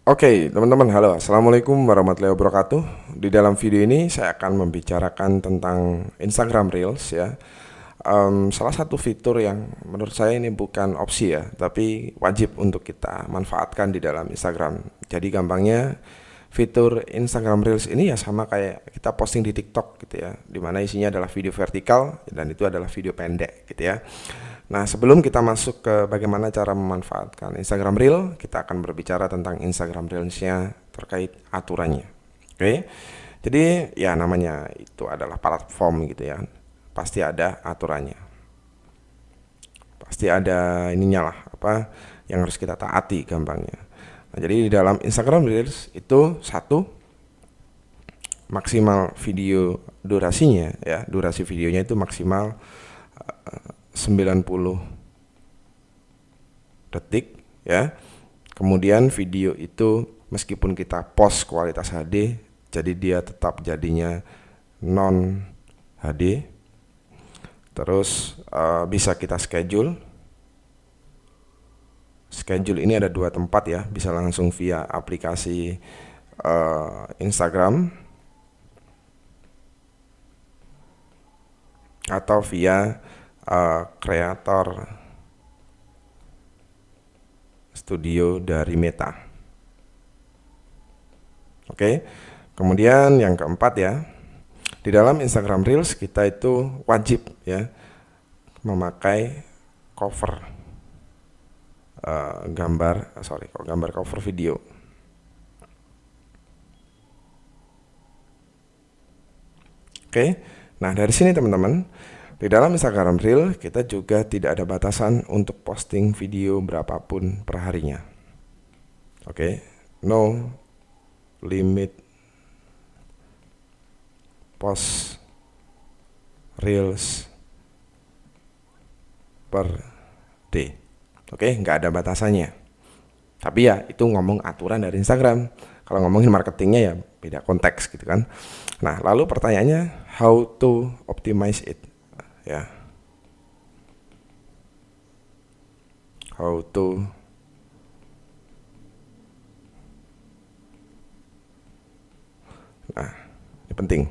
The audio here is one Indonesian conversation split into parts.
Oke, teman-teman, halo. Assalamualaikum warahmatullahi wabarakatuh. Di dalam video ini saya akan membicarakan tentang Instagram Reels ya. Salah satu fitur yang menurut saya ini bukan opsi ya, tapi wajib untuk kita manfaatkan di dalam Instagram. Jadi gampangnya fitur Instagram Reels ini ya sama kayak kita posting di TikTok gitu ya, dimana isinya adalah video vertikal dan itu adalah video pendek gitu ya. Nah, sebelum kita masuk ke bagaimana cara memanfaatkan Instagram Reel, kita akan berbicara tentang Instagram Reels-nya terkait aturannya. Oke. Jadi, ya namanya itu adalah platform gitu ya. Pasti ada aturannya. Pasti ada ininya lah, apa yang harus kita taati gampangnya. Nah, jadi di dalam Instagram Reels itu satu, maksimal video durasinya ya, durasi videonya itu maksimal 90 detik ya. Kemudian video itu meskipun kita post kualitas HD, jadi dia tetap jadinya non HD. Terus bisa kita schedule. Schedule ini ada dua tempat ya, bisa langsung via aplikasi Instagram atau via kreator studio dari Meta. Oke. Kemudian yang keempat ya, di dalam Instagram Reels kita itu wajib ya memakai cover gambar cover video. Oke. Nah, dari sini teman-teman, di dalam Instagram Reel kita juga tidak ada batasan untuk posting video berapapun per harinya. Oke, no limit post reels per day. Oke, nggak ada batasannya. Tapi ya itu ngomong aturan dari Instagram. Kalau ngomongin marketingnya ya beda konteks gitu kan. Nah, lalu pertanyaannya, how to optimize it? Ya, how to nah ini penting.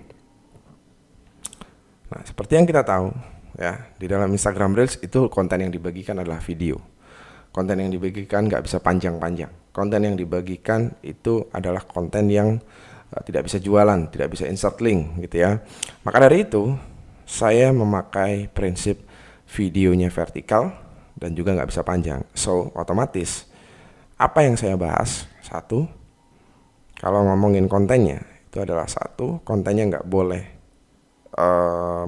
Nah, seperti yang kita tahu ya, di dalam Instagram Reels itu konten yang dibagikan adalah video. Konten yang dibagikan nggak bisa panjang-panjang. Konten yang dibagikan itu adalah konten yang tidak bisa jualan, tidak bisa insert link gitu ya. Maka dari itu saya memakai prinsip videonya vertikal dan juga nggak bisa panjang. So, otomatis apa yang saya bahas, satu, kalau ngomongin kontennya, itu adalah satu, kontennya nggak boleh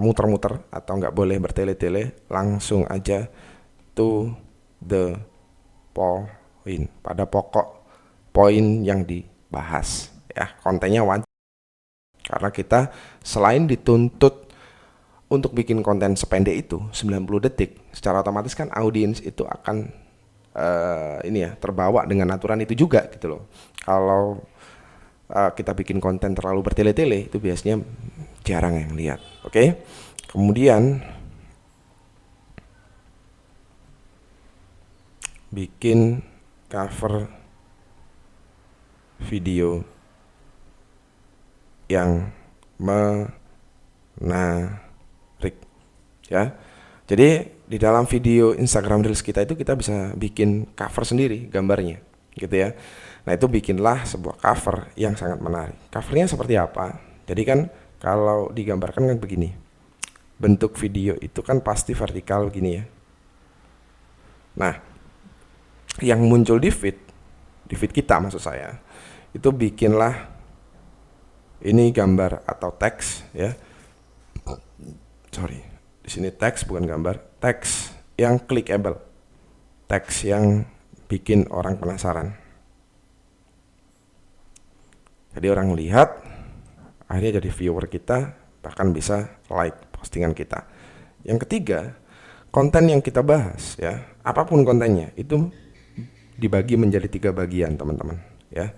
muter-muter atau nggak boleh bertele-tele, langsung aja to the point, pada pokok poin yang dibahas. Ya, kontennya wajib. Karena kita selain dituntut untuk bikin konten sependek itu 90 detik, secara otomatis kan audiens itu akan terbawa dengan aturan itu juga gitu loh. Kalau kita bikin konten terlalu bertele-tele itu biasanya jarang yang lihat. Oke. Kemudian bikin cover video yang menarik ya. Jadi di dalam video Instagram Reels kita itu kita bisa bikin cover sendiri gambarnya gitu ya. Nah, itu bikinlah sebuah cover yang sangat menarik. Covernya seperti apa? Jadi kan kalau digambarkan kan begini. Bentuk video itu kan pasti vertikal begini ya. Nah, yang muncul di feed kita maksud saya, itu bikinlah ini gambar atau teks ya. Sorry. Di sini teks bukan gambar, teks yang clickable, teks yang bikin orang penasaran. Jadi orang lihat, akhirnya jadi viewer kita, bahkan bisa like postingan kita. Yang ketiga, konten yang kita bahas ya, apapun kontennya itu dibagi menjadi 3 bagian teman-teman ya,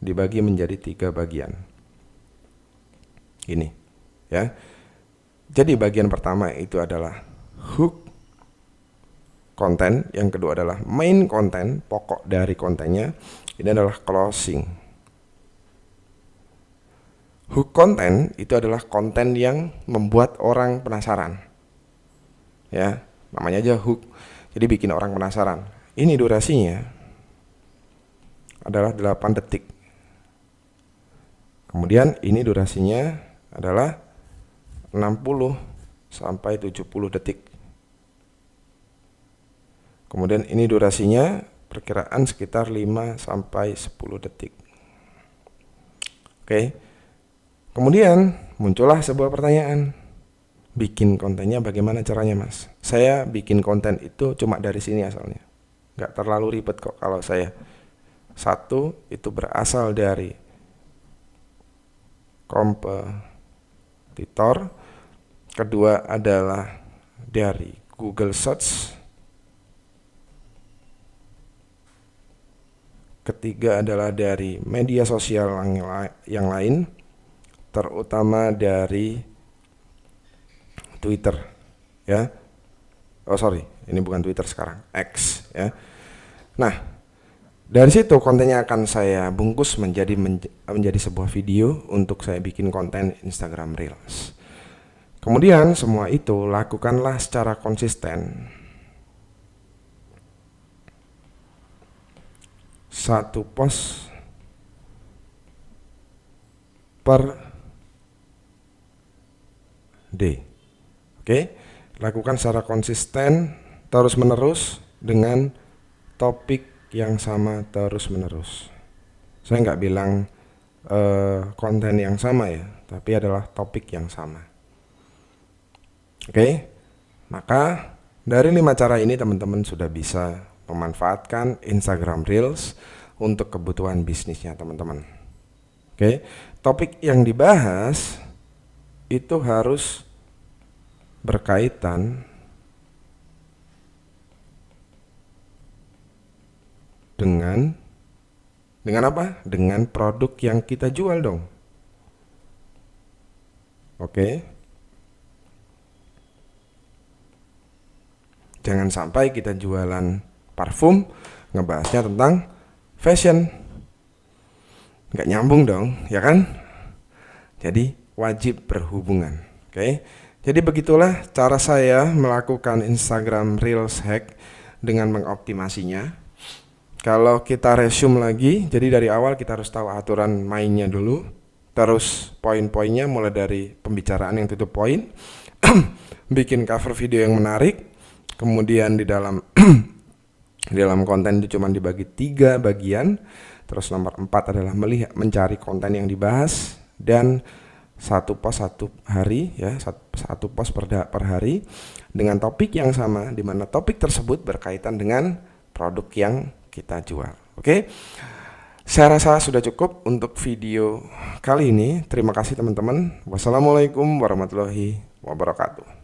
dibagi menjadi 3 bagian. Ini ya. Jadi bagian pertama itu adalah hook konten, yang kedua adalah main konten, pokok dari kontennya, Ini adalah closing. Hook konten itu adalah konten yang membuat orang penasaran. Ya, namanya aja hook. Jadi bikin orang penasaran. Ini durasinya adalah 8 detik. Kemudian ini durasinya adalah 60 sampai 70 detik. Kemudian ini durasinya perkiraan sekitar 5 sampai 10 detik. Oke. Kemudian muncullah sebuah pertanyaan. Bikin kontennya bagaimana caranya, Mas? Saya bikin konten itu cuma dari sini asalnya. Nggak terlalu ribet kok kalau saya. Satu, itu berasal dari kompetitor. Kedua adalah dari Google Search. Ketiga adalah dari media sosial yang lain, terutama dari Twitter, ya. Oh sorry, ini bukan Twitter sekarang, X, ya. Nah, dari situ kontennya akan saya bungkus menjadi sebuah video untuk saya bikin konten Instagram Reels. Kemudian semua itu lakukanlah secara konsisten. Satu post per day. Oke, lakukan secara konsisten terus menerus dengan topik yang sama terus menerus. Saya nggak bilang konten yang sama ya, tapi adalah topik yang sama. Oke, maka dari 5 cara ini teman-teman sudah bisa memanfaatkan Instagram Reels untuk kebutuhan bisnisnya teman-teman. Oke, topik yang dibahas itu harus berkaitan dengan apa? Dengan produk yang kita jual dong. Oke. Jangan sampai kita jualan parfum ngebahasnya tentang fashion. Nggak nyambung dong, ya kan? Jadi wajib berhubungan. Oke. Jadi begitulah cara saya melakukan Instagram Reels hack dengan mengoptimasinya. Kalau kita resume lagi, jadi dari awal kita harus tahu aturan mainnya dulu. Terus poin-poinnya mulai dari pembicaraan yang tutup poin, bikin cover video yang menarik, kemudian di dalam di dalam konten itu cuma dibagi 3 bagian. Terus nomor 4 adalah mencari konten yang dibahas, dan 1 post 1 hari ya, 1 post per hari dengan topik yang sama, di mana topik tersebut berkaitan dengan produk yang kita jual. Oke. Saya rasa sudah cukup untuk video kali ini. Terima kasih teman-teman. Wassalamualaikum warahmatullahi wabarakatuh.